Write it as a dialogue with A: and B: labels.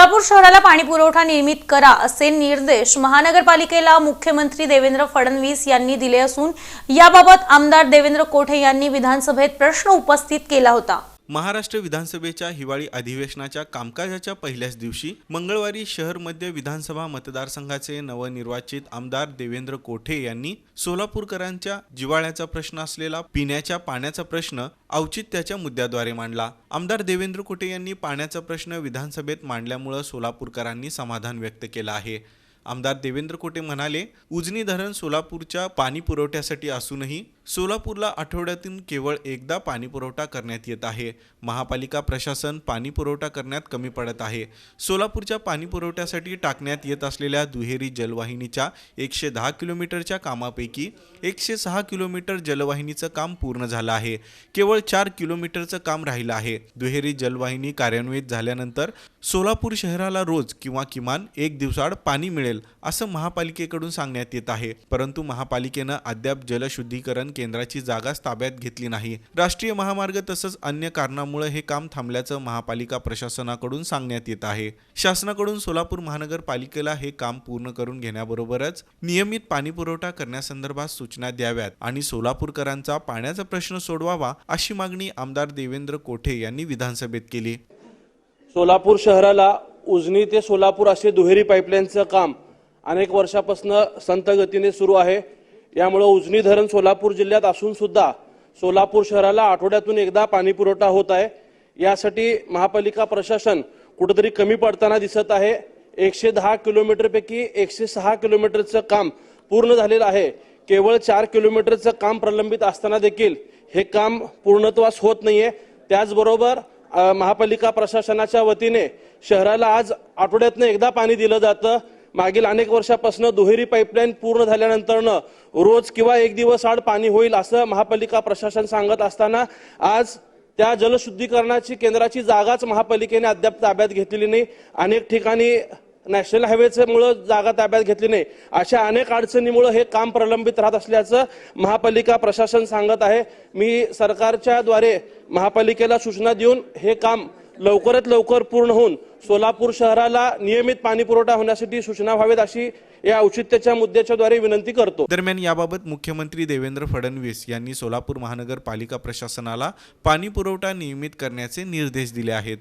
A: सोलापूर शहराला पाणी पुरवठा नियमित करा असे निर्देश महानगरपालिकेला मुख्यमंत्री देवेंद्र फडणवीस यांनी दिले असून याबाबत आमदार देवेंद्र कोठे यांनी विधानसभेत प्रश्न उपस्थित केला होता।
B: महाराष्ट्र विधानसभेच्या हिवाळी अधिवेशनाच्या कामकाजाच्या पहिल्याच दिवशी मंगळवारी शहर मध्य विधानसभा मतदारसंघाचे नवनिर्वाचित आमदार देवेंद्र कोठे यांनी सोलापूरकरांच्या जिव्हाळ्याचा प्रश्न असलेला पिण्याच्या पाण्याचा प्रश्न औचित्याच्या मुद्द्याद्वारे मांडला। आमदार देवेंद्र कोठे यांनी पाण्याचा प्रश्न विधानसभेत मांडल्यामुळे सोलापूरकरांनी समाधान व्यक्त केलं आहे। आमदार देवेंद्र कोठे म्हणाले, उजनी धरण सोलापूरच्या पाणी पुरवठ्यासाठी असूनही सोलापूरला आठवड्यातून केवळ एकदा पाणी पुरवठा करण्यात येत आहे। महापालिका प्रशासन पाणी पुरवठा करण्यात कमी पडत आहे। सोलापूरच्या पाणी पुरवठ्यासाठी टाकण्यात येत असलेल्या दुहेरी जलवाहिनीच्या 110 किलोमीटरच्या कामापैकी 106 किलोमीटर जलवाहिनीचं काम पूर्ण झालं आहे। केवळ 4 किलोमीटरचं काम राहिलं आहे। दुहेरी जलवाहिनी कार्यान्वित झाल्यानंतर सोलापूर शहराला रोज किंवा किमान एक दिवसाआड पाणी मिळेल असं महापालिकेकडून सांगण्यात येत आहे, परंतु महापालिकेनं अद्याप जलशुद्धीकरण केंद्राची जागाच ताब्यात घेतली नाही। राष्ट्रीय महामार्ग तसंच अन्य कारणामुळे हे काम थांबल्याचं महापालिका प्रशासनाकडून सांगण्यात येत आहे। शासनाकडून सोलापूर महानगरपालिकेला हे काम पूर्ण करून घेण्याबरोबरच नियमित पाणी पुरवठा करण्यासंदर्भात सूचना द्याव्यात आणि सोलापूरकरांचा पाण्याचा प्रश्न सोडवावा अशी मागणी आमदार देवेंद्र कोठे यांनी विधानसभेत केली।
C: सोलापूर शहराला उजनी ते सोलापूर असे दुहेरी पाईपलाईनचं काम अनेक वर्षापासून संत गतीने सुरू आहे। यामुळे उजनी धरण सोलापूर जिल्ह्यात असून सुद्धा सोलापूर शहराला आठवड्यातून एकदा पाणी पुरवठा होत आहे। यासाठी महापालिका प्रशासन कुठेतरी कमी पडताना दिसत आहे। 110 किलोमीटर पैकी 106 किलोमीटरचं काम पूर्ण झालेलं आहे। केवळ 4 किलोमीटरचं काम प्रलंबित असताना देखील हे काम पूर्णत्वास होत नाहीये। त्याचबरोबर महापालिका प्रशासनाच्या वतीने शहराला आज आठवड्यातून एकदा पाणी दिलं जातं। मागील अनेक वर्षापासून दुहेरी पाईपलाईन पूर्ण झाल्यानंतरनं रोज किंवा एक दिवस आड पाणी होईल असं महापालिका प्रशासन सांगत असताना आज त्या जलशुद्धीकरणाची केंद्राची जागाच महापालिकेने अद्याप ताब्यात घेतलेली नाही। अनेक ठिकाणी नॅशनल हायवेमुळे जागा ताब्यात घेतली नाही। अशा अनेक अडचणीमुळे हे काम प्रलंबित राहत असल्याचं महापालिका प्रशासन सांगत आहे। मी सरकारच्या द्वारे महापालिकेला सूचना देऊन हे काम लवकरात लवकर पूर्ण होऊन सोलापूर शहराला नियमित पाणी पुरवठा होण्यासाठी सूचना व्हावेत अशी या औचित्याच्या मुद्द्याच्या द्वारे विनंती करतो।
B: दरम्यान याबाबत मुख्यमंत्री देवेंद्र फडणवीस यांनी सोलापूर महानगरपालिका प्रशासनाला पाणी पुरवठा नियमित करण्याचे निर्देश दिले आहेत।